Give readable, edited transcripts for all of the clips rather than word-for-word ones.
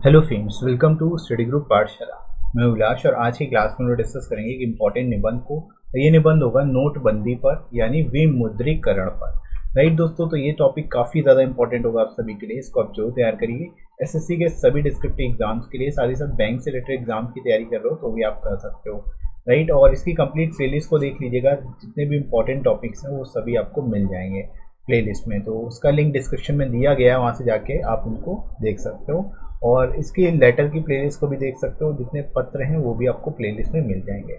Hello friends, welcome to study group Pathshala. मैं उल्लास और आज की क्लास में हम डिस्कस करेंगे कि इम्पोर्टेंट निबंध को। ये निबंध होगा नोटबंदी पर यानी विमुद्रीकरण पर। राइट दोस्तों, तो ये टॉपिक काफ़ी ज़्यादा इंपॉर्टेंट होगा आप सभी के लिए। इसको आप जरूर तैयार करिए। एसएससी के सभी डिस्क्रिप्टिव एग्जाम्स के लिए, साथ ही साथ बैंक से रिलेटेड एग्जाम की तैयारी कर रहे हो तो भी आप कर सकते हो। राइट, और इसकी कंप्लीट प्लेलिस्ट को देख लीजिएगा। जितने भी इंपॉर्टेंट टॉपिक्स हैं वो सभी आपको मिल जाएंगे प्लेलिस्ट में। तो उसका लिंक डिस्क्रिप्शन में दिया गया है, वहाँ से जाके आप उनको देख सकते हो। और इसके लेटर की प्लेलिस्ट को भी देख सकते हो। जितने पत्र हैं वो भी आपको प्लेलिस्ट में मिल जाएंगे।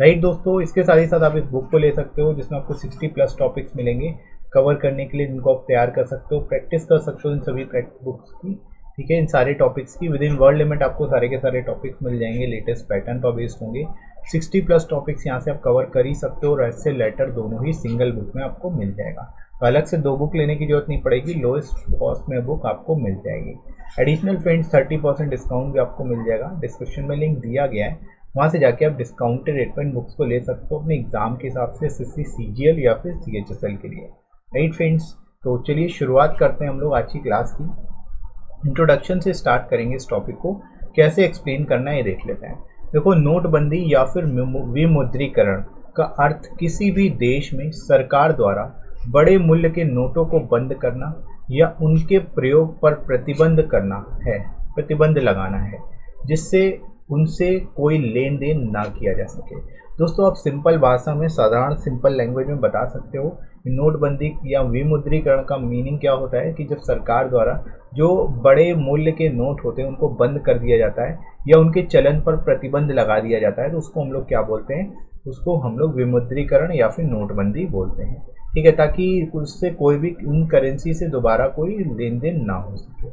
राइट दोस्तों, इसके साथ ही साथ आप इस बुक को ले सकते हो जिसमें आपको 60+ टॉपिक्स मिलेंगे कवर करने के लिए, जिनको आप तैयार कर सकते हो, प्रैक्टिस कर सकते हो इन सभी बुक्स की। ठीक है, इन सारे टॉपिक्स की विद इन वर्ड लिमिट आपको सारे के सारे टॉपिक्स मिल जाएंगे। लेटेस्ट पैटर्न पर बेस्ड होंगे। 60+ टॉपिक्स यहाँ से आप कवर कर ही सकते हो और ऐसे लेटर दोनों ही सिंगल बुक में आपको मिल जाएगा। तो अलग से 2 बुक लेने की जरूरत नहीं पड़ेगी, लोएस्ट कॉस्ट में बुक आपको मिल जाएगी। एडिशनल फ्रेंड्स 30% डिस्काउंट भी आपको मिल जाएगा। डिस्क्रिप्शन में लिंक दिया गया है, वहाँ से जाके आप डिस्काउंटेड रेट पर इन बुक्स को ले सकते हो अपने एग्जाम के हिसाब से, एसएससी, सीजीएल या फिर सीएचएसएल के लिए। राइट फ्रेंड्स, तो चलिए शुरुआत करते हैं हम लोग आज की क्लास की। इंट्रोडक्शन से स्टार्ट करेंगे। इस टॉपिक को कैसे एक्सप्लेन करना है ये देख लेते हैं। देखो, नोटबंदी या फिर विमुद्रीकरण का अर्थ किसी भी देश में सरकार द्वारा बड़े मूल्य के नोटों को बंद करना या उनके प्रयोग पर प्रतिबंध करना है, प्रतिबंध लगाना है, जिससे उनसे कोई लेन देन ना किया जा सके। दोस्तों, आप सिंपल भाषा में, साधारण सिंपल लैंग्वेज में बता सकते हो नोटबंदी या विमुद्रीकरण का मीनिंग क्या होता है कि जब सरकार द्वारा जो बड़े मूल्य के नोट होते हैं उनको बंद कर दिया जाता है या उनके चलन पर प्रतिबंध लगा दिया जाता है, तो उसको हम लोग क्या बोलते हैं? उसको हम लोग विमुद्रीकरण या फिर नोटबंदी बोलते हैं। ठीक है, ताकि उससे कोई भी उन करेंसी से दोबारा कोई लेन देन ना हो सके।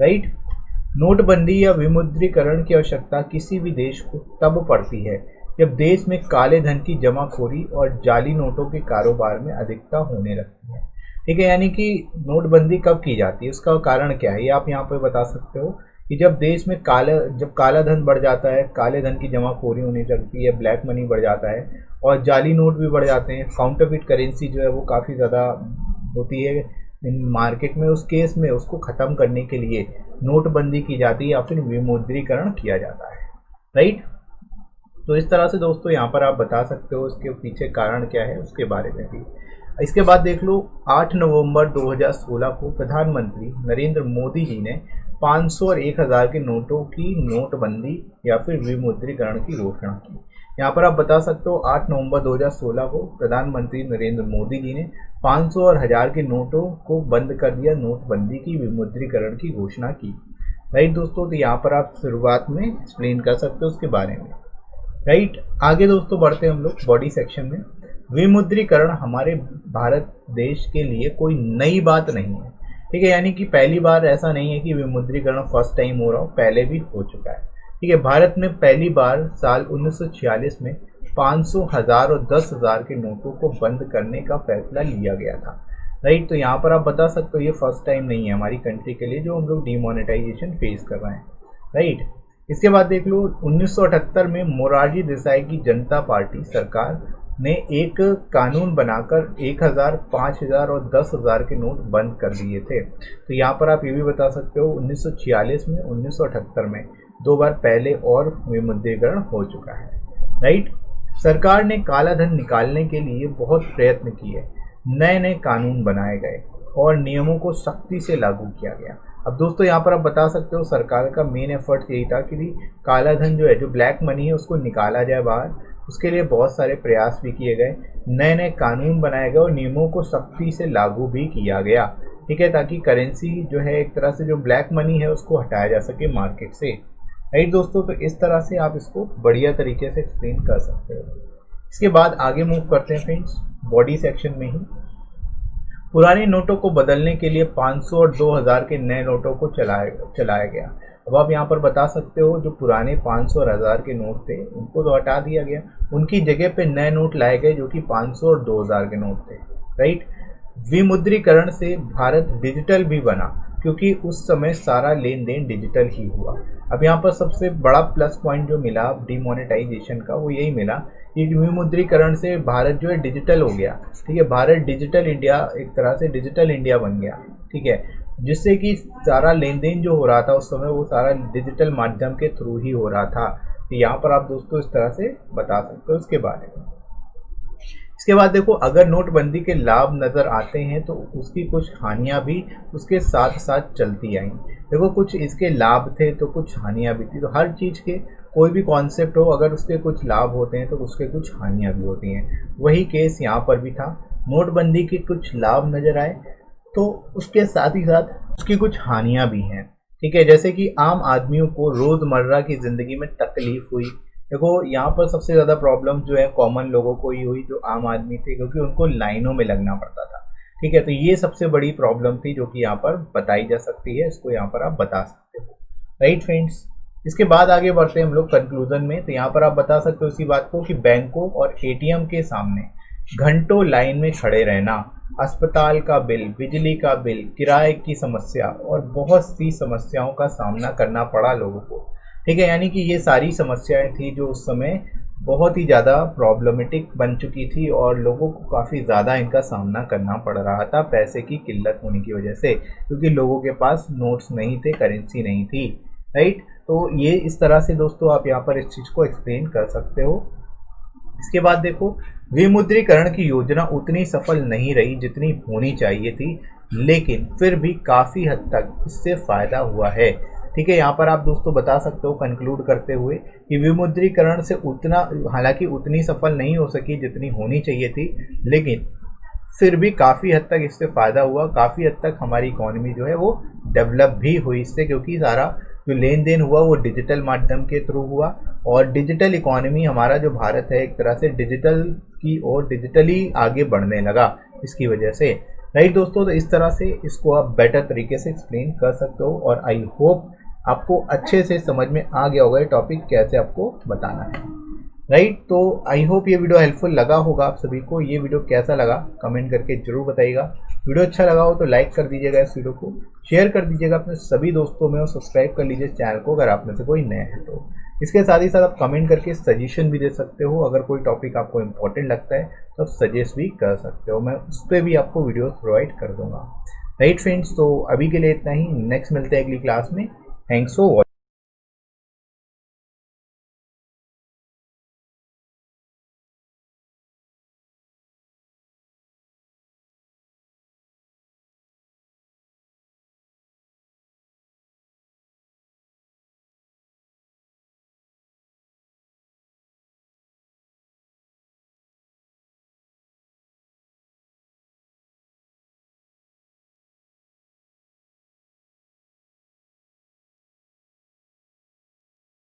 राइट, नोटबंदी या विमुद्रीकरण की आवश्यकता किसी भी देश को तब पड़ती है जब देश में काले धन की जमाखोरी और जाली नोटों के कारोबार में अधिकता होने लगती है। ठीक है, यानी कि नोटबंदी कब की जाती है, उसका कारण क्या है, ये आप यहाँ पर बता सकते हो कि जब देश में जब काला धन बढ़ जाता है, काले धन की जमाखोरी होने लगती है, ब्लैक मनी बढ़ जाता है और जाली नोट भी बढ़ जाते हैं, काउंटरफिट करेंसी जो है वो काफ़ी ज़्यादा होती है इन मार्केट में। उस केस में उसको ख़त्म करने के लिए नोटबंदी की जाती है या फिर विमुद्रीकरण किया जाता है। राइट, तो इस तरह से दोस्तों यहाँ पर आप बता सकते हो इसके पीछे कारण क्या है उसके बारे में भी। इसके बाद देख लो, 8 नवंबर 2016 को प्रधानमंत्री नरेंद्र मोदी जी ने 500 और 1000 के नोटों की नोटबंदी या फिर विमुद्रीकरण की घोषणा की। यहाँ पर आप बता सकते हो 8 नवंबर 2016 को प्रधानमंत्री नरेंद्र मोदी जी ने 500 और 1000 के नोटों को बंद कर दिया, नोटबंदी की, विमुद्रीकरण की घोषणा की। राइट दोस्तों, तो यहाँ पर आप शुरुआत में एक्सप्लेन कर सकते हो उसके बारे में। राइट, आगे दोस्तों बढ़ते हैं हम लोग बॉडी सेक्शन में। विमुद्रीकरण हमारे भारत देश के लिए कोई नई बात नहीं है। ठीक है, यानी कि पहली बार ऐसा नहीं है कि विमुद्रीकरण फर्स्ट टाइम हो रहा हो, पहले भी हो चुका है। ठीक है, भारत में पहली बार साल 1946 में 500, 1000 और 10,000 के नोटों को बंद करने का फैसला लिया गया था। राइट, तो यहाँ पर आप बता सकते हो ये फर्स्ट टाइम नहीं है हमारी कंट्री के लिए जो हम लोग डिमोनेटाइजेशन फेस कर रहे हैं। राइट, इसके बाद देख लो, 1978 में मोरारजी देसाई की जनता पार्टी सरकार ने एक कानून बनाकर 1000, 5000 और 10,000 के नोट बंद कर दिए थे। तो यहाँ पर आप ये भी बता सकते हो 1946 में, 1978 में 2 बार पहले और विमुद्रीकरण हो चुका है। राइट, सरकार ने काला धन निकालने के लिए बहुत प्रयत्न किए, नए नए कानून बनाए गए और नियमों को सख्ती से लागू किया गया। अब दोस्तों यहाँ पर आप बता सकते हो सरकार का मेन एफर्ट यही था कि काला धन जो है, जो ब्लैक मनी है, उसको निकाला जाए बाहर। उसके लिए बहुत सारे प्रयास भी किए गए, नए नए कानून बनाए गए और नियमों को सख्ती से लागू भी किया गया। ठीक है, ताकि करेंसी जो है एक तरह से जो ब्लैक मनी है उसको हटाया जा सके मार्केट से। राइट दोस्तों, तो इस तरह से आप इसको बढ़िया तरीके से एक्सप्लेन कर सकते हो। इसके बाद आगे मूव करते हैं फ्रेंड्स बॉडी सेक्शन में ही। पुराने नोटों को बदलने के लिए 500 और 2000 के नए नोटों को चलाया गया। अब आप यहाँ पर बता सकते हो जो पुराने 500 और 1000 के नोट थे उनको तो हटा दिया गया, उनकी जगह पे नए नोट लाए गए जो कि 500 और 2000 के नोट थे। राइट, विमुद्रीकरण से भारत डिजिटल भी बना क्योंकि उस समय सारा लेन देन डिजिटल ही हुआ। अब यहाँ पर सबसे बड़ा प्लस पॉइंट जो मिला डिमोनेटाइजेशन का वो यही मिला कि विमुद्रीकरण से भारत जो है डिजिटल हो गया। ठीक है, भारत डिजिटल इंडिया, एक तरह से डिजिटल इंडिया बन गया। ठीक है, जिससे कि सारा लेन देन जो हो रहा था उस समय वो सारा डिजिटल माध्यम के थ्रू ही हो रहा था। तो यहाँ पर आप दोस्तों इस तरह से बता सकते हो इसके बारे में। इसके बाद देखो, अगर नोटबंदी के लाभ नज़र आते हैं तो उसकी कुछ हानियां भी उसके साथ साथ चलती आई। देखो, कुछ इसके लाभ थे तो कुछ हानियां भी थी। तो हर चीज़ के कोई भी कॉन्सेप्ट हो, अगर उसके कुछ लाभ होते हैं तो उसके कुछ हानियां भी होती हैं। वही केस यहाँ पर भी था। नोटबंदी के कुछ लाभ नज़र आए तो उसके साथ ही साथ उसकी कुछ हानियां भी हैं। ठीक है, जैसे कि आम आदमियों को रोज़मर्रा की ज़िंदगी में तकलीफ हुई। देखो, यहाँ पर सबसे ज़्यादा प्रॉब्लम जो है कॉमन लोगों को ही हुई, जो आम आदमी थे, क्योंकि उनको लाइनों में लगना पड़ता था। ठीक है, तो ये सबसे बड़ी प्रॉब्लम थी जो कि यहाँ पर बताई जा सकती है। इसको यहाँ पर आप बता सकते हो। राइट फ्रेंड्स, इसके बाद आगे बढ़ते हैं हम लोग कंक्लूजन में। तो यहाँ पर आप बता सकते हो इसी बात को कि बैंकों और एटीएम के सामने घंटों लाइन में खड़े रहना, अस्पताल का बिल, बिजली का बिल, किराए की समस्या और बहुत सी समस्याओं का सामना करना पड़ा लोगों को। ठीक है, यानी कि ये सारी समस्याएं थी जो उस समय बहुत ही ज़्यादा प्रॉब्लमेटिक बन चुकी थी और लोगों को काफ़ी ज़्यादा इनका सामना करना पड़ रहा था पैसे की किल्लत होने की वजह से, क्योंकि लोगों के पास नोट्स नहीं थे, करेंसी नहीं थी। राइट, तो ये इस तरह से दोस्तों आप यहाँ पर इस चीज़ को एक्सप्लेन कर सकते हो। इसके बाद देखो, विमुद्रीकरण की योजना उतनी सफल नहीं रही जितनी होनी चाहिए थी, लेकिन फिर भी काफ़ी हद तक इससे फ़ायदा हुआ है। ठीक है, यहाँ पर आप दोस्तों बता सकते हो कंक्लूड करते हुए कि विमुद्रीकरण से उतना, हालांकि उतनी सफल नहीं हो सकी जितनी होनी चाहिए थी, लेकिन फिर भी काफ़ी हद तक इससे फ़ायदा हुआ। काफ़ी हद तक हमारी इकोनॉमी जो है वो डेवलप भी हुई इससे, क्योंकि सारा जो लेन देन हुआ वो डिजिटल माध्यम के थ्रू हुआ। और डिजिटल इकोनॉमी हमारा जो भारत है एक तरह से डिजिटल की ओर डिजिटली आगे बढ़ने लगा इसकी वजह से। राइट दोस्तों, तो इस तरह से इसको आप बेटर तरीके से एक्सप्लेन कर सकते हो और आई होप आपको अच्छे से समझ में आ गया होगा ये टॉपिक कैसे आपको बताना है। राइट, तो आई होप ये वीडियो हेल्पफुल लगा होगा आप सभी को। ये वीडियो कैसा लगा कमेंट करके जरूर बताइएगा। वीडियो अच्छा लगा हो तो लाइक कर दीजिएगा, इस वीडियो को शेयर कर दीजिएगा अपने सभी दोस्तों में और सब्सक्राइब कर लीजिए चैनल को अगर आप में से कोई नया है तो। इसके साथ ही साथ आप कमेंट करके सजेशन भी दे सकते हो। अगर कोई टॉपिक आपको इंपॉर्टेंट लगता है तो आप सजेस्ट भी कर सकते हो, मैं उस पर भी आपको वीडियो प्रोवाइड कर दूंगा। राइट फ्रेंड्स, तो अभी के लिए इतना ही। नेक्स्ट मिलते हैं अगली क्लास में। Thanks for watching.